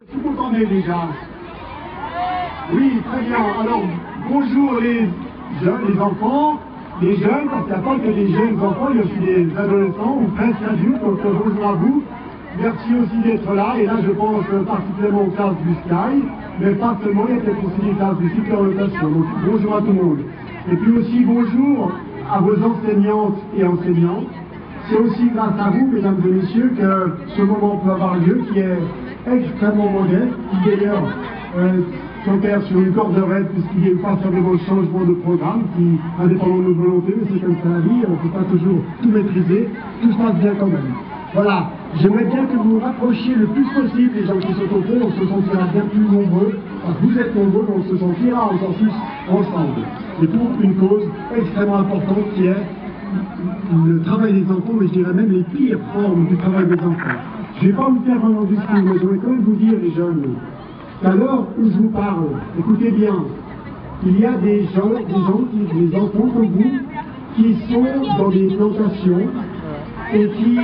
Est-ce que vous m'entendez déjà? Oui, très bien. Alors, bonjour les jeunes, les enfants, les jeunes, parce qu'il n'y a pas que des jeunes enfants, il y a aussi des adolescents ou presque adultes, donc bonjour à vous. Merci aussi d'être là, et là je pense particulièrement aux classes du Sky, mais pas seulement, il y a peut-être aussi des classes de supernotation. Donc bonjour à tout le monde. Et puis aussi bonjour à vos enseignantes et enseignants. C'est aussi grâce à vous, mesdames et messieurs, que ce moment peut avoir lieu, qui est extrêmement modeste, qui d'ailleurs s'opère sur une corde raide, puisqu'il y a eu pas simplement le changement de programme, qui, indépendant de nos volontés, mais c'est comme ça la vie, on ne peut pas toujours tout maîtriser, tout se passe bien quand même. Voilà, j'aimerais bien que vous vous rapprochiez le plus possible les gens qui sont au fond, on se sentira bien plus nombreux, parce que vous êtes nombreux, on se sentira encore plus ensemble. Et pour une cause extrêmement importante qui est le travail des enfants, mais je dirais même les pires formes du travail des enfants. Je ne vais pas vous faire un long discours, mais je vais quand même vous dire, les jeunes, qu'à l'heure où je vous parle, écoutez bien, il y a des gens, des enfants comme vous, qui sont dans des plantations et qui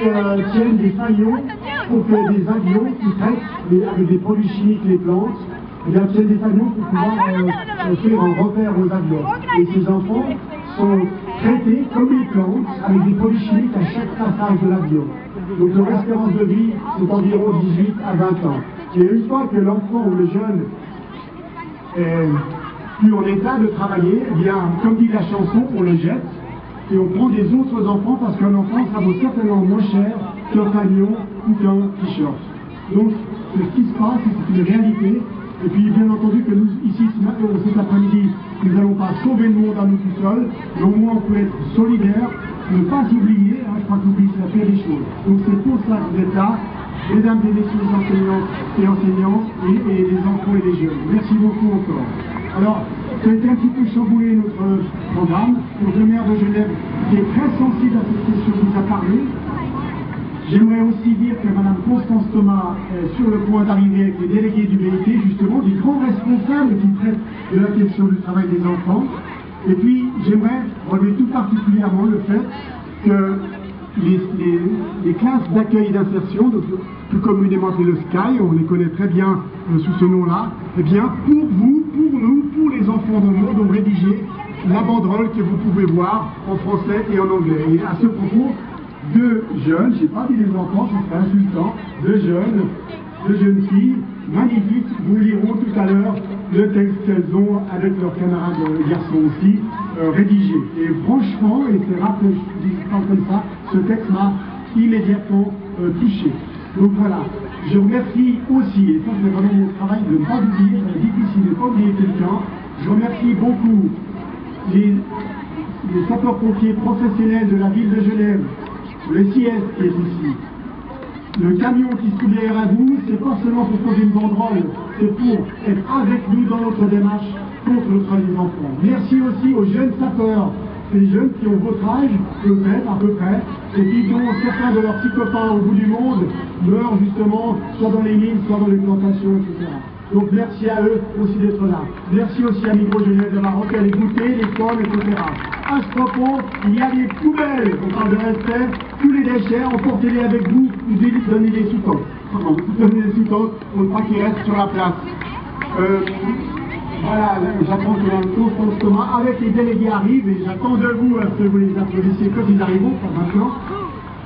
tiennent des faillons pour que des avions qui traitent avec des produits chimiques les plantes, eh bien, tiennent des faillons pour pouvoir faire un repère aux avions. Et ces enfants sont traités comme des plantes avec des produits chimiques à chaque passage de l'avion. Donc leur espérance de vie, c'est environ 18 à 20 ans. Et une fois que l'enfant ou le jeune est plus en état de travailler, eh bien, comme dit la chanson, on le jette et on prend des autres enfants parce qu'un enfant, ça vaut certainement moins cher qu'un camion ou qu'un t-shirt. Donc, c'est ce qui se passe, c'est une réalité. Et puis, bien entendu, que nous, ici, cet après-midi, nous n'allons pas sauver le monde à nous tout seuls, mais au moins on peut être solidaires, ne pas s'oublier, je crois que l'oubli, c'est la pire des choses. Donc, c'est pour ça que vous êtes là, mesdames et messieurs les enseignants et enseignantes, et les enfants et les jeunes. Merci beaucoup encore. Alors, ça a été un petit peu chamboulé notre programme. Donc, le maire de Genève, qui est très sensible à cette question, nous a parlé. J'aimerais aussi dire que Mme Constance Thomas est sur le point d'arriver avec les délégués du BIT, justement, des grands responsables qui traitent de la question du travail des enfants. Et puis, j'aimerais relever tout particulièrement le fait que les classes d'accueil et d'insertion, donc plus communément appelées le SKY, on les connaît très bien sous ce nom-là, eh bien, pour vous, pour nous, pour les enfants du monde, ont rédigé la banderole que vous pouvez voir en français et en anglais. Et à ce propos, deux jeunes, je n'ai pas dit les enfants, ce serait insultant, deux jeunes filles, magnifiques, vous liront tout à l'heure le texte qu'elles ont, avec leurs camarades garçons aussi, rédigé. Et franchement, et c'est rare que je dise pas comme ça, ce texte m'a immédiatement touché. Donc voilà, je remercie aussi, et ça c'est vraiment mon travail de ne pas oublier, c'est difficile de ne pas oublier quelqu'un, je remercie beaucoup les sapeurs-pompiers professionnels de la ville de Genève, le CIS qui est ici. Le camion qui se trouve derrière vous, c'est pas seulement pour poser une banderole, c'est pour être avec nous dans notre démarche contre le travail des enfants. Merci aussi aux jeunes sapeurs, ces jeunes qui ont votre âge, peut-être, à peu près, et qui, dont certains de leurs petits copains au bout du monde meurent justement, soit dans les mines, soit dans les plantations, etc. Donc merci à eux aussi d'être là. Merci aussi à Micro Genève d'avoir repéré les goûters, les pommes, etc. À ce propos, il y a des poubelles, on parle de respect, tous les déchets, emportez-les avec vous, ou donnez des sous-tentes. Pardon, donnez des sous-tentes pour ne pas qu'ils restent sur la place. Voilà, j'attends que la Constance Thomas, avec les délégués arrivent, et j'attends de vous que vous les applaudissiez quand ils arriveront, pas maintenant.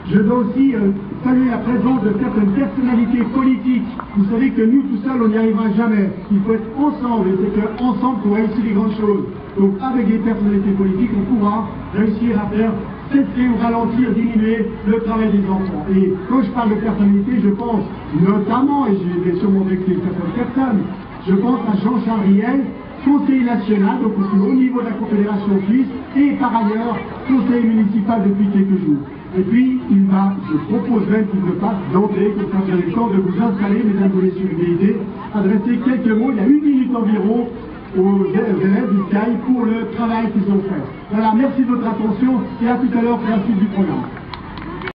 Je dois aussi saluer la présence de certaines personnalités politiques. Vous savez que nous, tout seuls, on n'y arrivera jamais. Il faut être ensemble, et c'est qu'ensemble qu'on réussit les grandes choses. Donc avec les personnalités politiques, on pourra réussir à faire cesser ou ralentir, diminuer le travail des enfants. Et quand je parle de personnalité, je pense notamment, et je vais sûrement vexer certaines personnes, je pense à Jean-Charles Riel, conseiller national, donc au plus haut niveau de la Confédération suisse, et par ailleurs, conseiller municipal depuis quelques jours. Et puis, je propose même qu'il me passe d'entrée, comme ça vous avez le temps de vous installer, mesdames et messieurs du BIT, adresser quelques mots, il y a 1 minute environ, aux élèves du SKY pour le travail qu'ils ont fait. Voilà, merci de votre attention, et à tout à l'heure pour la suite du programme.